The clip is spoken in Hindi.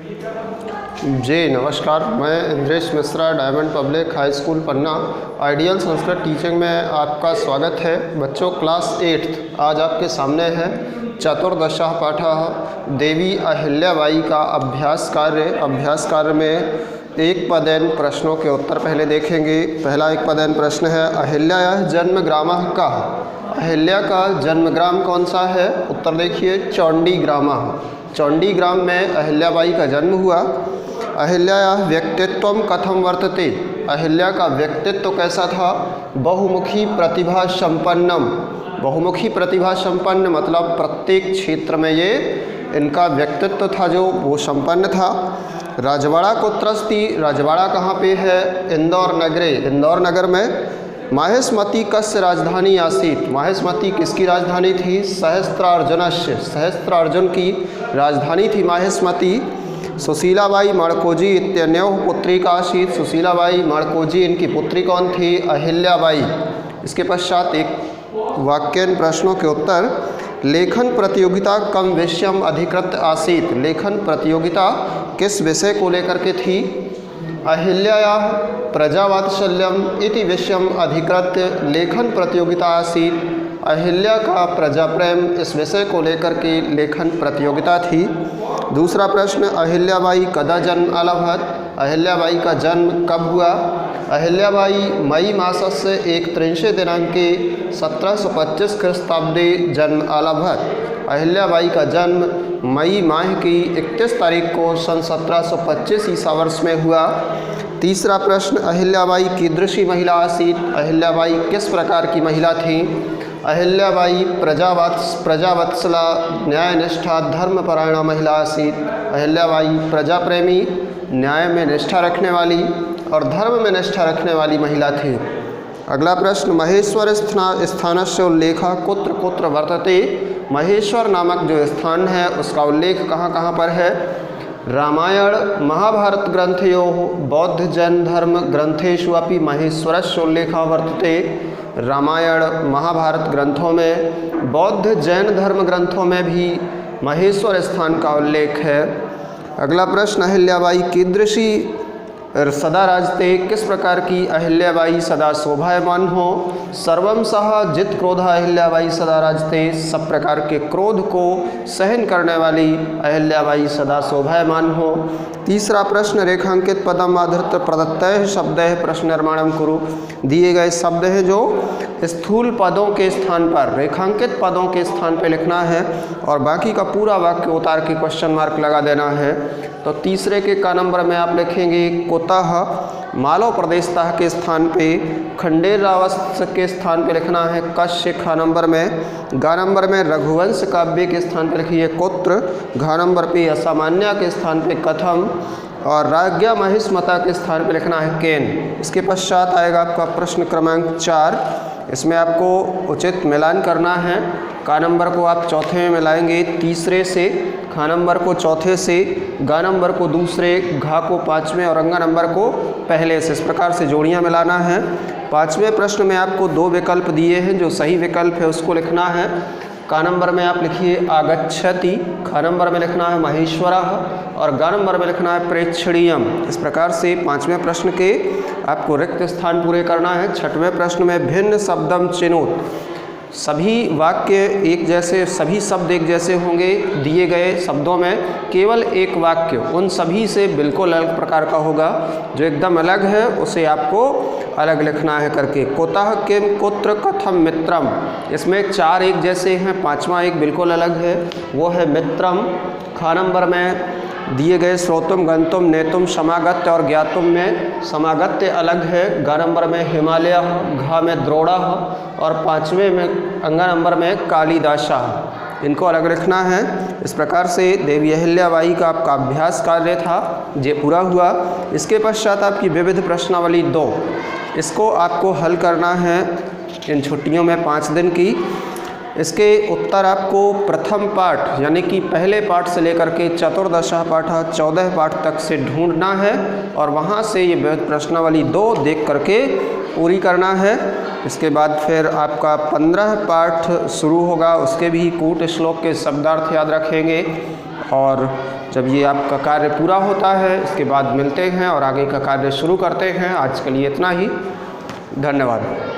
जी नमस्कार, मैं Indresh Mishra, Diamond Public High School Panna, ideal Sanskrit teaching में आपका स्वागत है। बच्चों, क्लास 8 आज आपके सामने है। चतुर्दशः पाठः देवी अहिल्याबाई का अभ्यास कार्य में एक पदेन प्रश्नों के उत्तर पहले देखेंगे। पहला एक पदेन प्रश्न है, अहिल्यायाः जन्मग्रामः कः? अहिल्या का जन्मग्राम कौन सा है? उत्तर देखिए, चौंडीग्रामः। चौंडीग्राम में अहिल्याबाई का जन्म हुआ। अहिल्यायाः व्यक्तित्वं कथं वर्तते? अहिल्या का व्यक्तित्व कैसा था? बहुमुखी प्रतिभा संपन्नम। बहुमुखी प्रतिभा संपन्न मतलब प्रत्येक क्षेत्र में ये इनका व्यक्तित्व था जो वो संपन्न था। राजवाड़ा कुत्रस्ति? राजवाड़ा कहाँ पे है? इंदौर नगरे, इंदौर नगर में। माहेश्मती कस्य राजधानी आसीत? माहेश्मती किसकी राजधानी थी? सहस्त्रार्जुनस्य, सहस्त्रार्जुन की राजधानी थी माहेश्मती। सुशीलाबाई माड़कोजी इत्यन्योः पुत्री का आसीत? सुशीलाबाई माड़कोजी इनकी पुत्री कौन थी? अहिल्याबाई। इसके पश्चात एक वाक्यन प्रश्नों के उत्तर। लेखन प्रतियोगिता कम विषयम अधिकृत आसीत? लेखन प्रतियोगिता किस विषय को लेकर के थी? अहिल्यायाः प्रजावात्सल्यम इति विषयम अधिकृत लेखन प्रतियोगिता आसीत। अहिल्या का प्रजा प्रेम इस विषय को लेकर के लेखन प्रतियोगिता थी। दूसरा प्रश्न, अहिल्याबाई कदा जन्म अलभत? अहिल्याबाई का जन्म कब हुआ? अहिल्याबाई मई मासस्य 31 दिनांके 1725 ख्रीस्ताब्दे जन्म अलभत। अहिल्याबाई का जन्म मई माह की 31 तारीख को सन 1725 ईसा वर्ष में हुआ। तीसरा प्रश्न, अहिल्याबाई कीदृशी महिला आसीत? अहिल्याबाई किस प्रकार की महिला थी? अहिल्याबाई प्रजावत्सला न्यायनिष्ठा धर्मपरायणा महिला आसीत। अहिल्याबाई प्रजा प्रेमी, न्याय में निष्ठा रखने वाली और धर्म में निष्ठा रखने वाली महिला थी। अगला प्रश्न, महेश्वर स्थानस्य उल्लेखः कुत्र कुत्र वर्तते? महेश्वर नामक जो स्थान है उसका उल्लेख कहाँ कहाँ पर है? रामायण महाभारत ग्रंथयोः बौद्ध जैन धर्म ग्रंथेषु अपि महेश्वरस्य उल्लेखः वर्तते। रामायण महाभारत ग्रंथों में, बौद्ध जैन धर्म ग्रंथों में भी महेश्वर स्थान का उल्लेख है। अगला प्रश्न, अहिल्याबाई कीदृशी सदा राजते? किस प्रकार की अहिल्याबाई सदा शोभायमान हो? सर्वं सह जित क्रोधा अहिल्याबाई सदा राजते? सब प्रकार के क्रोध को सहन करने वाली अहिल्याबाई सदा शोभायमान हो। तीसरा प्रश्न, रेखांकित पदम आधृत प्रदत्तः शब्दैः प्रश्न निर्माणं कुरु। दिए गए शब्द हैं जो स्थूल पदों के स्थान पर, रेखांकित पदों के स्थान पर लिखना है और बाकी का पूरा वाक्य उतार के क्वेश्चन मार्क लगा देना है। तो तीसरे के का नंबर में आप लिखेंगे कुतः, मालव प्रदेशतः के स्थान पे खंडेर रावत के स्थान पे लिखना है कश्य खा नंबर में। गा नंबर में रघुवंश काव्य के स्थान पे लिखिए कुत्र। घा नंबर पे असामान्य के स्थान पे कथम और राज्ञा महिष्मता के स्थान पे लिखना है केन। इसके पश्चात आएगा आपका प्रश्न क्रमांक 4। इसमें आपको उचित मिलान करना है। का नंबर को आप चौथे में मिलाएंगे तीसरे से, खा नंबर को चौथे से, गा नंबर को दूसरे, घा को पाँचवें और अंगा नंबर को पहले से। इस प्रकार से जोड़ियां मिलाना है। पाँचवें प्रश्न में आपको 2 विकल्प दिए हैं, जो सही विकल्प है उसको लिखना है। का नंबर में आप लिखिए आगच्छति, खा नंबर में लिखना है महेश्वरः और गा नंबर में लिखना है प्रेक्षणीयम। इस प्रकार से 5वें प्रश्न के आपको रिक्त स्थान पूरे करना है। 6वें प्रश्न में भिन्न शब्दम चिनोत। सभी वाक्य एक जैसे, सभी शब्द एक जैसे होंगे। दिए गए शब्दों में केवल एक वाक्य उन सभी से बिल्कुल अलग प्रकार का होगा। जो एकदम अलग है उसे आपको अलग लिखना है करके। कुतः किम कुत्र कथम मित्रम। इसमें 4 एक जैसे हैं, 5वां एक बिल्कुल अलग है, वो है मित्रम। खा नंबर में दिए गए श्रोतुम गंतुम नेतुम समागत्य और ज्ञातुम में समागत्य अलग है। गा नंबर में हिमालय, घा में द्रोड़ा और 5वें में अंगा नंबर में कालिदासा। इनको अलग लिखना है। इस प्रकार से देवी अहिल्याबाई का आपका अभ्यास कार्य था ये पूरा हुआ। इसके पश्चात आपकी विविध प्रश्नावली 2, इसको आपको हल करना है इन छुट्टियों में 5 दिन की। इसके उत्तर आपको प्रथम पाठ यानी कि पहले पाठ से लेकर के चतुर्दशः पाठ 14 पाठ तक से ढूंढना है और वहाँ से ये विविध प्रश्नावली 2 देख करके पूरी करना है। इसके बाद फिर आपका 15 पाठ शुरू होगा, उसके भी कूट श्लोक के शब्दार्थ याद रखेंगे और जब ये आपका कार्य पूरा होता है इसके बाद मिलते हैं और आगे का कार्य शुरू करते हैं। आज के लिए इतना ही, धन्यवाद।